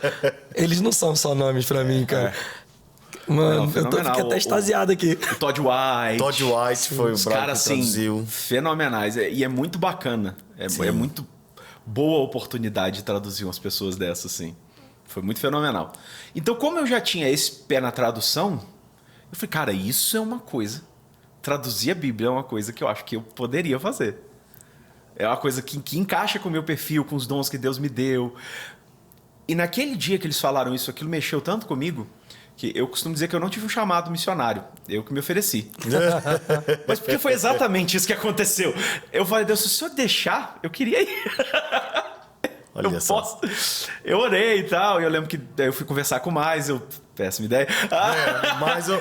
Eles não são só nomes pra mim, cara. Mano, eu fiquei até extasiado aqui. O Todd White. Todd White foi o brabo que traduziu. Fenomenais. E é muito bacana. É muito boa a oportunidade de traduzir umas pessoas dessas, assim. Foi muito fenomenal. Então, como eu já tinha esse pé na tradução, eu falei, cara, isso é uma coisa. Traduzir a Bíblia é uma coisa que eu acho que eu poderia fazer. É uma coisa que encaixa com o meu perfil, com os dons que Deus me deu. E naquele dia que eles falaram isso, aquilo mexeu tanto comigo, que eu costumo dizer que eu não tive um chamado missionário. Eu que me ofereci. Mas porque foi exatamente isso que aconteceu. Eu falei, Deus, se o senhor deixar, eu queria ir. Olha só. Eu orei e tal. E eu lembro que eu fui conversar com mais. Péssima ideia.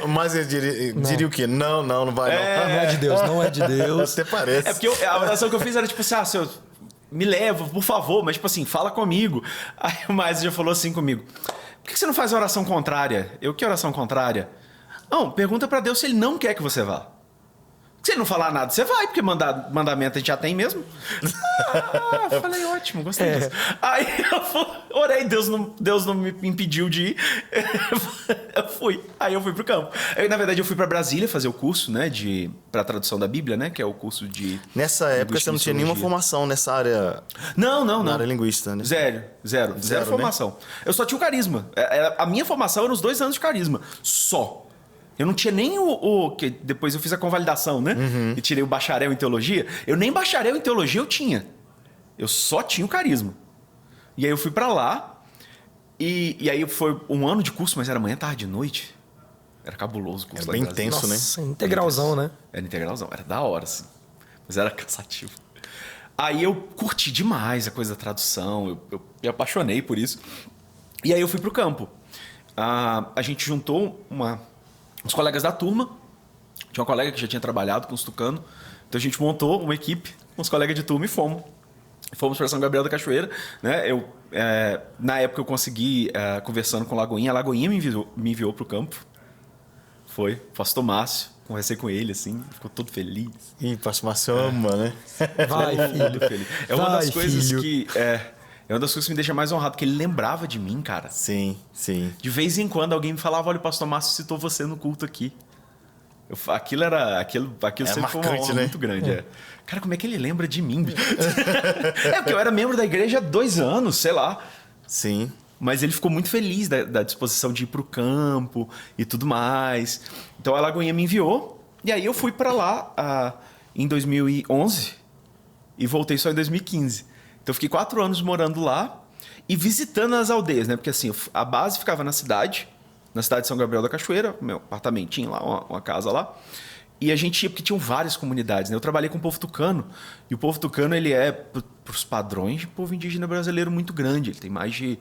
Mas eu diria o quê? Não vai não. Não é de Deus, não é de Deus. Até parece. É porque a oração que eu fiz era tipo assim, senhor, me leva, por favor. Mas tipo assim, fala comigo. Aí o mais já falou assim comigo. Por que você não faz a oração contrária? Que oração contrária? Não, pergunta pra Deus se ele não quer que você vá. Se ele não falar nada, você vai, porque mandamento a gente já tem mesmo. Eu falei, ótimo, gostei disso. Aí eu orei, Deus não me impediu de ir. Eu fui. Aí eu fui pro campo. Aí, na verdade, eu fui pra Brasília fazer o curso, né, pra tradução da Bíblia, né, que é o curso de... Nessa época você não tinha nenhuma formação nessa área... Não. Na área linguista, né? Zero formação. Né? Eu só tinha o carisma. A minha formação era os 2 anos de carisma. Só. Eu não tinha nem que depois eu fiz a convalidação, né? E tirei o bacharel em teologia. Eu nem bacharel em teologia eu tinha. Eu só tinha o carisma. E aí eu fui pra lá. E aí foi um ano de curso, mas era manhã, tarde e noite. Era cabuloso o curso. Era bem intenso, Nossa, né? Integralzão, né? Era integralzão. Era da hora, assim. Mas era cansativo. Aí eu curti demais a coisa da tradução. Eu me apaixonei por isso. E aí eu fui pro campo. A gente juntou uns colegas da turma. Tinha uma colega que já tinha trabalhado com os tucanos. Então a gente montou uma equipe com os colegas de turma e fomos. Fomos para São Gabriel da Cachoeira. Né? Na época eu consegui, conversando com a Lagoinha. A Lagoinha me enviou para o campo. Foi. Pastor Márcio. Conversei com ele, assim. Ficou todo feliz. Ih, Pastor Márcio ama, né? Vai, filho. Feliz. É uma das coisas que... É uma das coisas que me deixa mais honrado, porque ele lembrava de mim, cara. Sim. De vez em quando alguém me falava, olha, o pastor Márcio citou você no culto aqui. Aquilo sempre foi uma honra, né? Muito grande. Cara, como é que ele lembra de mim? Porque eu era membro da igreja há 2 anos, sei lá. Sim. Mas ele ficou muito feliz da disposição de ir pro campo e tudo mais. Então a Lagoinha me enviou, e aí eu fui para lá em 2011 e voltei só em 2015. Então eu fiquei 4 anos morando lá e visitando as aldeias, né? Porque assim, a base ficava na cidade de São Gabriel da Cachoeira, meu apartamentinho lá, uma casa lá. E a gente ia, porque tinham várias comunidades, né? Eu trabalhei com o povo tucano, e o povo tucano, ele é, pros padrões de povo indígena brasileiro, muito grande. Ele tem mais de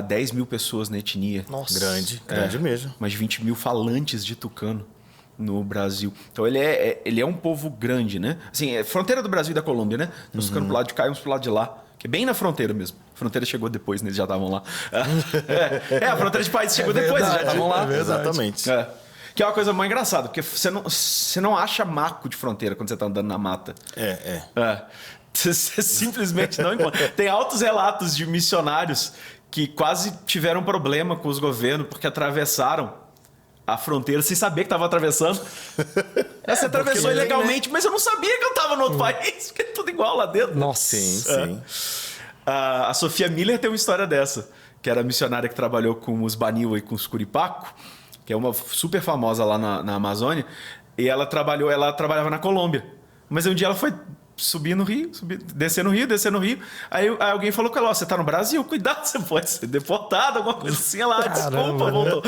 10 mil pessoas na etnia. Nossa, grande mesmo. Mais de 20 mil falantes de tucano no Brasil. Então ele é um povo grande, né? Assim, é fronteira do Brasil e da Colômbia, né? Uns ficando pro lado de cá e uns pro lado de lá. Que é bem na fronteira mesmo. A fronteira chegou depois, né? Eles já estavam lá. A fronteira de país chegou depois, eles já estavam lá. Exatamente. Que é uma coisa mais engraçada, porque você não acha marco de fronteira quando você tá andando na mata. Você simplesmente não encontra. Tem altos relatos de missionários que quase tiveram problema com os governos porque atravessaram a fronteira sem saber que tava atravessando. Você atravessou ilegalmente, mas eu não sabia que eu tava no outro país, porque é tudo igual lá dentro. Nossa. Sim. A Sofia Miller tem uma história dessa, que era a missionária que trabalhou com os Baniwa e com os Curipaco, que é uma super famosa lá na Amazônia, e ela trabalhava na Colômbia. Mas um dia ela foi subir no Rio, descer no Rio. Aí alguém falou com ela, você tá no Brasil, cuidado, você pode ser deportado, alguma coisa assim. Ela, desculpa, voltou.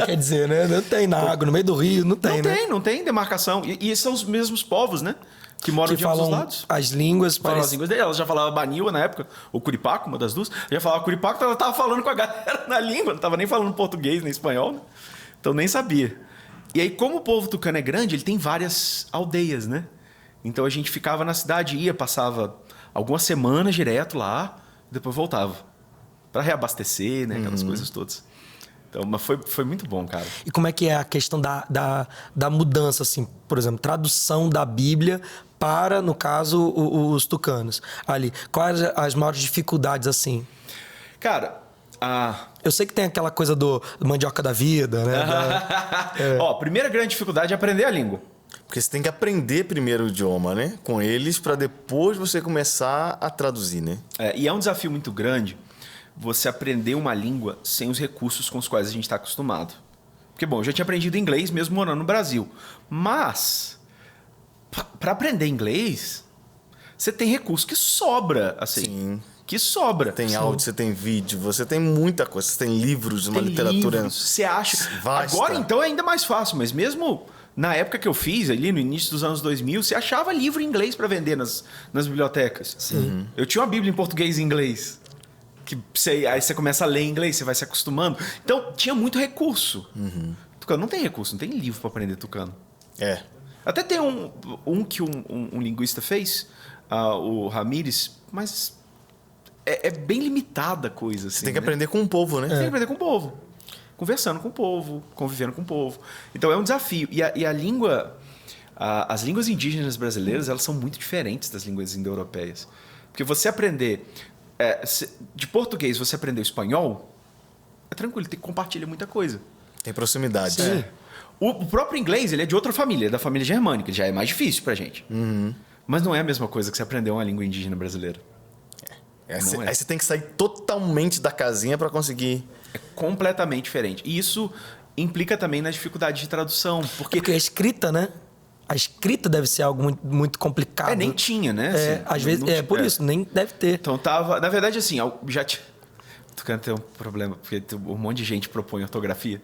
Quer dizer, né? Não tem na água, no meio do rio, não tem, né? Não tem demarcação. E são os mesmos povos, né? Que moram de ambos os lados. As línguas Falam as línguas dele. Ela já falava Baniwa na época, ou Curipaco, uma das duas. Já falava Curipaco, ela tava falando com a galera na língua, não tava nem falando português nem espanhol, né? Então nem sabia. E aí, como o povo tucano é grande, ele tem várias aldeias, né? Então a gente ficava na cidade, passava algumas semanas direto lá, depois voltava. Pra reabastecer, né? Aquelas coisas todas. Então, mas foi muito bom, cara. E como é que é a questão da mudança, assim, por exemplo, tradução da Bíblia para, no caso, os tucanos ali? Quais as maiores dificuldades, assim? Cara, eu sei que tem aquela coisa do mandioca da vida, né? Ó, primeira grande dificuldade é aprender a língua. Porque você tem que aprender primeiro o idioma, né? Com eles, para depois você começar a traduzir, né? E é um desafio muito grande você aprender uma língua sem os recursos com os quais a gente está acostumado. Porque, bom, eu já tinha aprendido inglês mesmo morando no Brasil. Mas, para aprender inglês, você tem recurso que sobra, assim. Sim. Que sobra. Tem áudio, você tem vídeo, você tem muita coisa. Você tem livros, uma literatura livros, você acha... vasta. Agora, então, é ainda mais fácil. Mas mesmo na época que eu fiz, ali no início dos anos 2000, você achava livro em inglês para vender nas bibliotecas. Sim. Eu tinha uma bíblia em português e inglês. Aí você começa a ler inglês, você vai se acostumando. Então, tinha muito recurso. Tucano não tem recurso, não tem livro para aprender tucano. Até tem que um linguista fez, o Ramírez, mas é bem limitada a coisa. Assim, você tem que aprender com o povo, né? Você tem que aprender com o povo. Conversando com o povo, convivendo com o povo. Então, é um desafio. E a língua... as línguas indígenas brasileiras, elas são muito diferentes das línguas indo-europeias. Porque você aprender... de português você aprender espanhol, é tranquilo, compartilha muita coisa. Tem proximidade. Sim. O próprio inglês, ele é de outra família, da família germânica, já é mais difícil pra gente. Mas não é a mesma coisa que você aprender uma língua indígena brasileira. Aí você tem que sair totalmente da casinha para conseguir... É completamente diferente. E isso implica também na dificuldade de tradução. Porque a escrita, né? A escrita deve ser algo muito, muito complicado. nem tinha, né? Assim, às vezes, por isso, nem deve ter. Então tava... Na verdade, assim, já tinha... Tucano tem um problema, porque um monte de gente propõe ortografia.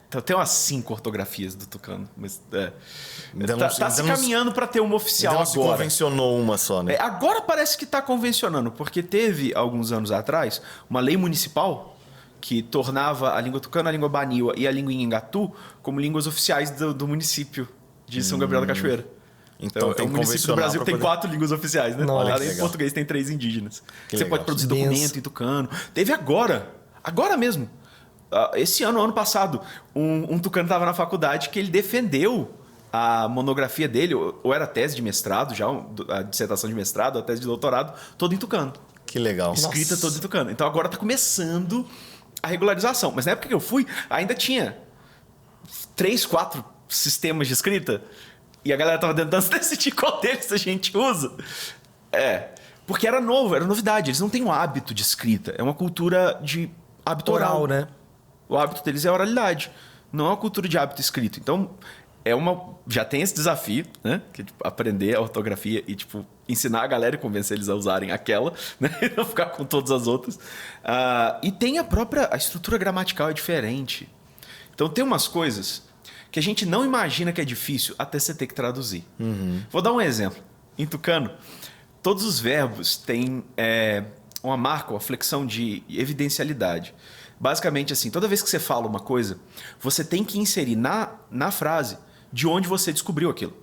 Então tem umas 5 ortografias do tucano. Mas, tá se caminhando para ter uma oficial agora. Se convencionou uma só, né? Agora parece que está convencionando, porque teve, alguns anos atrás, uma lei municipal que tornava a língua tucana, a língua baniwa e a língua inhangatu como línguas oficiais do município de São Gabriel da Cachoeira. Então tem um município do Brasil que tem 4 línguas oficiais, né? Além do português, tem 3 indígenas. Você pode produzir documento em tucano. Teve agora mesmo. Esse ano passado, um tucano estava na faculdade que ele defendeu a monografia dele, ou era a tese de mestrado, já a dissertação de mestrado, a tese de doutorado, todo em tucano. Que legal. Escrita toda em tucano. Então agora está começando a regularização. Mas na época que eu fui, ainda tinha 3, 4 sistemas de escrita e a galera estava tentando decidir qual deles a gente usa. Porque era novo, era novidade. Eles não têm um hábito de escrita. É uma cultura de hábito oral, né? O hábito deles é a oralidade. Não é uma cultura de hábito escrito. Então, já tem esse desafio, né? Que é, aprender a ortografia e, ensinar a galera e convencer eles a usarem aquela, né? E não ficar com todas as outras. E tem a estrutura gramatical é diferente. Então, tem umas coisas que a gente não imagina que é difícil até você ter que traduzir. Vou dar um exemplo. Em tucano, todos os verbos têm uma marca, uma flexão de evidencialidade. Basicamente assim, toda vez que você fala uma coisa, você tem que inserir na frase de onde você descobriu aquilo.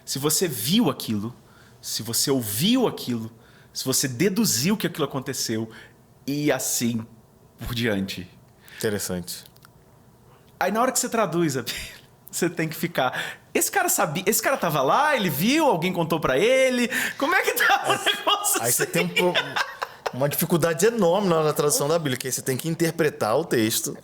Se você viu aquilo, se você ouviu aquilo, se você deduziu que aquilo aconteceu e assim por diante. Interessante. Aí na hora que você traduz, você tem que ficar... Esse cara tava lá, ele viu, alguém contou pra ele. Como é que tá o negócio Aí assim? você tem uma dificuldade enorme na hora da tradução da Bíblia, que aí você tem que interpretar o texto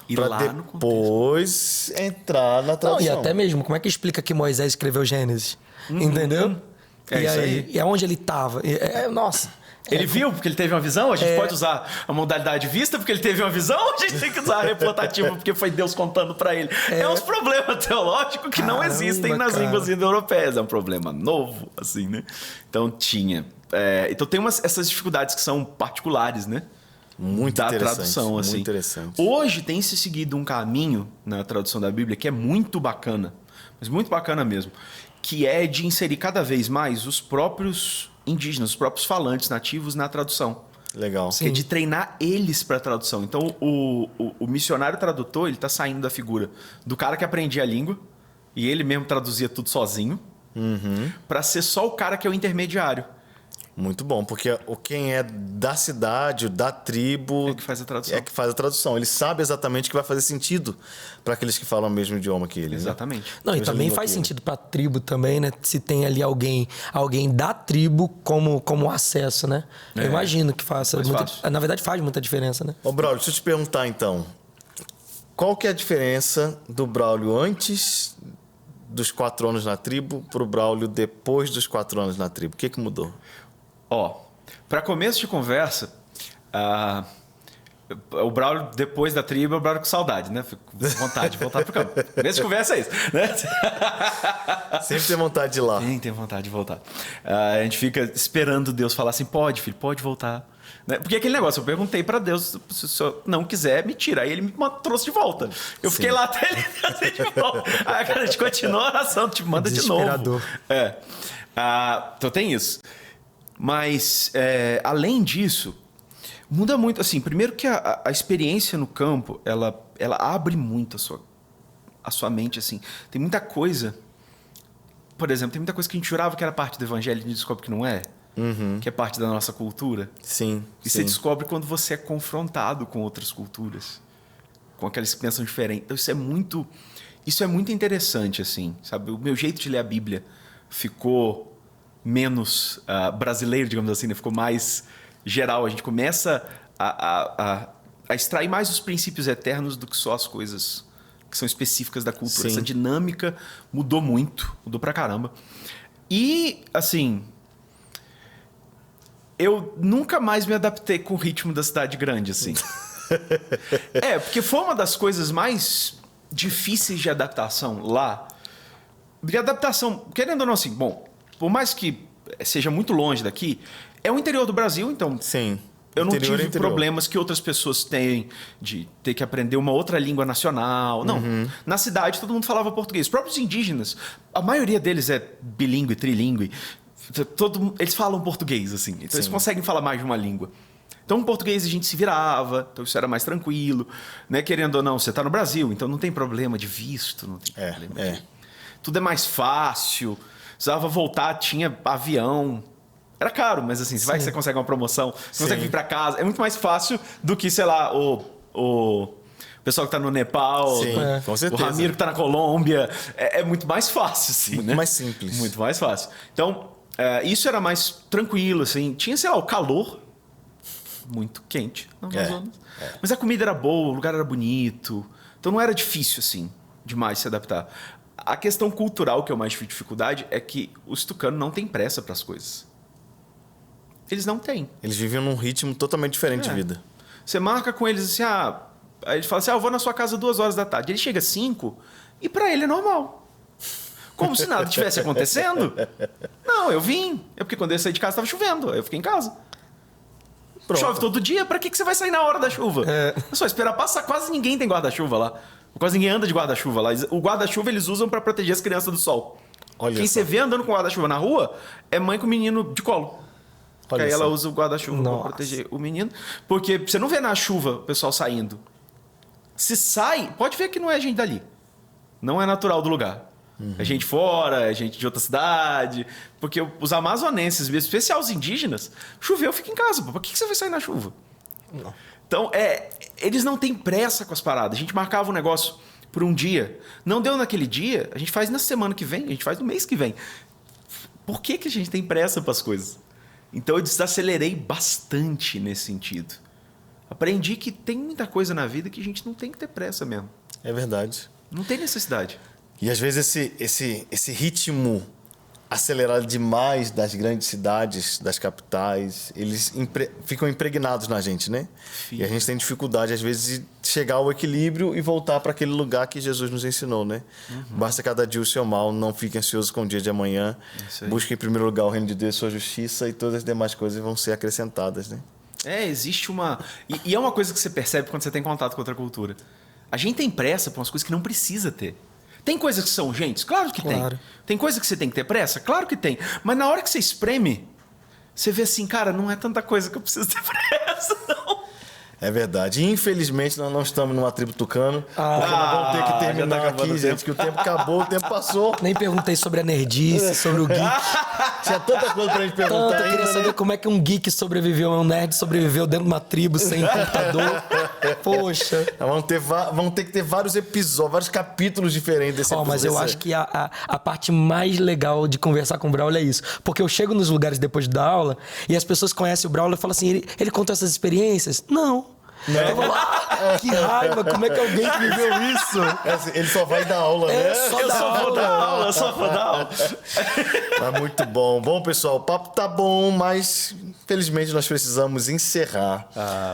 Ir para lá no depois entrar na Não, tradução. e até mesmo, como é que explica que Moisés escreveu Gênesis? Entendeu? É e isso aí. E aonde ele estava? Nossa. Ele viu porque ele teve uma visão? A gente pode usar a modalidade vista porque ele teve uma visão? Ou a gente tem que usar a replatativa porque foi Deus contando para ele? É uns problemas teológicos que não existem nas línguas indo-europeias. É um problema novo, assim, né? Então tinha. Então tem essas dificuldades que são particulares, né? Muito da interessante, tradução, assim. muito interessante. Hoje tem se seguido um caminho na tradução da Bíblia que é muito bacana, mas muito bacana mesmo, que é de inserir cada vez mais os próprios indígenas, os próprios falantes nativos na tradução. Legal. Que é de treinar eles para tradução. Então, o missionário tradutor, ele tá saindo da figura do cara que aprendia a língua e ele mesmo traduzia tudo sozinho, para ser só o cara que é o intermediário. Muito bom, porque quem é da cidade, da tribo... É que faz a tradução. É que faz a tradução. Ele sabe exatamente o que vai fazer sentido para aqueles que falam o mesmo idioma que ele. Exatamente. Né? Não, e também faz sentido para a tribo também, né? Se tem ali alguém da tribo como acesso, né? Eu imagino que faça. Na verdade, faz muita diferença, né? Ô, Braulio, deixa eu te perguntar, então. Qual que é a diferença do Braulio antes dos 4 anos na tribo pro Braulio depois dos 4 anos na tribo? O que mudou? Para começo de conversa, o Braulio, depois da tribo, é o Braulio com saudade, né? Fico com vontade de voltar pro campo. Começo de conversa é isso, né? Sempre tem vontade de ir lá. Tem vontade de voltar. A gente fica esperando Deus falar assim, pode, filho, pode voltar. Né? Porque aquele negócio, eu perguntei para Deus, se o senhor não quiser, me tira. Aí ele me trouxe de volta. Eu fiquei lá até ele trazer de volta. Aí a gente continua a oração, tipo, manda de novo. Então tem isso. Mas, além disso, muda muito. Assim, primeiro que a experiência no campo, ela abre muito a sua mente. Assim. Tem muita coisa... Por exemplo, tem muita coisa que a gente jurava que era parte do evangelho e a gente descobre que não é. Que é parte da nossa cultura. Sim. E você descobre quando você é confrontado com outras culturas. Com aquelas que pensam diferente. Então, isso é muito interessante, assim. Sabe? O meu jeito de ler a Bíblia ficou... menos brasileiro, digamos assim, né? Ficou mais geral. A gente começa a extrair mais os princípios eternos do que só as coisas que são específicas da cultura. Sim. Essa dinâmica mudou muito, mudou pra caramba. E, assim, eu nunca mais me adaptei com o ritmo da cidade grande, assim. Porque foi uma das coisas mais difíceis de adaptação lá. Porque a adaptação, querendo ou não, assim, bom, por mais que seja muito longe daqui, é o interior do Brasil, então... Sim. Eu não tive problemas que outras pessoas têm de ter que aprender uma outra língua nacional. Não. Na cidade, todo mundo falava português. Os próprios indígenas, a maioria deles é bilíngue, trilingue. Eles falam português, assim. Então, eles conseguem falar mais de uma língua. Então, em português, a gente se virava. Então, isso era mais tranquilo. Né? Querendo ou não, você está no Brasil, então não tem problema de visto. Não tem problema tudo é mais fácil. Precisava voltar, tinha avião. Era caro, mas assim, vai que você consegue uma promoção, você consegue vir para casa. É muito mais fácil do que, sei lá, o pessoal que tá no Nepal, com certeza. O Ramiro que tá na Colômbia. É muito mais fácil, assim, muito mais simples. Muito mais fácil. Então, isso era mais tranquilo, assim. Tinha, sei lá, o calor muito quente no Amazonas. Mas a comida era boa, o lugar era bonito. Então não era difícil, assim, demais se adaptar. A questão cultural que eu mais tive dificuldade é que os tucanos não têm pressa para as coisas. Eles não têm. Eles vivem num ritmo totalmente diferente de vida. Você marca com eles assim, aí ele fala assim, eu vou na sua casa 2 horas da tarde. Ele chega às 5 e para ele é normal. Como se nada tivesse acontecendo. Não, eu vim. Porque quando eu saí de casa estava chovendo. Aí eu fiquei em casa. Pronto. Chove todo dia, para que você vai sair na hora da chuva? É só esperar passar. Quase ninguém tem guarda-chuva lá. Quase ninguém anda de guarda-chuva lá. O guarda-chuva eles usam para proteger as crianças do sol. Quem você vê andando com guarda-chuva na rua é mãe com o menino de colo. Aí ela usa o guarda-chuva para proteger o menino. Porque você não vê na chuva o pessoal saindo. Se sai, pode ver que não é gente dali. Não é natural do lugar. É gente fora, é gente de outra cidade. Porque os amazonenses, mesmo, especial os indígenas, choveu, fica em casa. Por que você vai sair na chuva? Não. Então, eles não têm pressa com as paradas. A gente marcava um negócio por um dia. Não deu naquele dia, a gente faz na semana que vem, a gente faz no mês que vem. Por que a gente tem pressa para as coisas? Então eu desacelerei bastante nesse sentido. Aprendi que tem muita coisa na vida que a gente não tem que ter pressa mesmo. É verdade. Não tem necessidade. E às vezes esse ritmo acelerado demais das grandes cidades, das capitais, eles ficam impregnados na gente, né? E a gente tem dificuldade, às vezes, de chegar ao equilíbrio e voltar para aquele lugar que Jesus nos ensinou, né? Basta cada dia o seu mal, não fique ansioso com o dia de amanhã. Busque em primeiro lugar o reino de Deus e sua justiça, e todas as demais coisas vão ser acrescentadas, né? Existe uma... E é uma coisa que você percebe quando você tem contato com outra cultura. A gente tem pressa por umas coisas que não precisa ter. Tem coisas que são urgentes? Claro que tem. Tem coisa que você tem que ter pressa? Claro que tem. Mas na hora que você espreme, você vê assim, cara, não é tanta coisa que eu preciso ter pressa, não. É verdade. E, infelizmente, nós não estamos numa tribo tucano. Porque nós vamos ter que terminar aqui, gente, que o tempo acabou, o tempo passou. Nem perguntei sobre a nerdice, sobre o geek. Tinha tanta coisa pra gente perguntar Eu queria saber como é que um geek sobreviveu, um nerd sobreviveu dentro de uma tribo sem computador. Poxa. Vão ter que ter vários episódios, vários capítulos diferentes desse episódio. Mas eu acho que a parte mais legal de conversar com o Braulio é isso. Porque eu chego nos lugares depois da aula e as pessoas conhecem o Braulio e falam assim, ele contou essas experiências? Não. Eu vou lá, que raiva, como é que alguém que viveu isso? Ele só vai dar aula, né? Só vou dar aula. Mas muito bom. Bom, pessoal, o papo tá bom, mas infelizmente nós precisamos encerrar.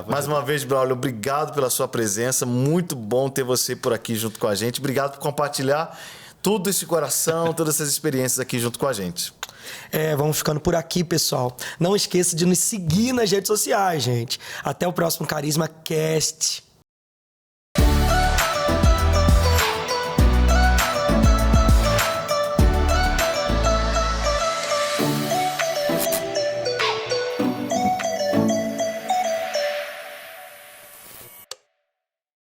Mais uma vez, Braulio, obrigado pela sua presença. Muito bom ter você por aqui junto com a gente. Obrigado por compartilhar todo esse coração, todas essas experiências aqui junto com a gente. Vamos ficando por aqui, pessoal. Não esqueça de nos seguir nas redes sociais, gente. Até o próximo Carisma Cast.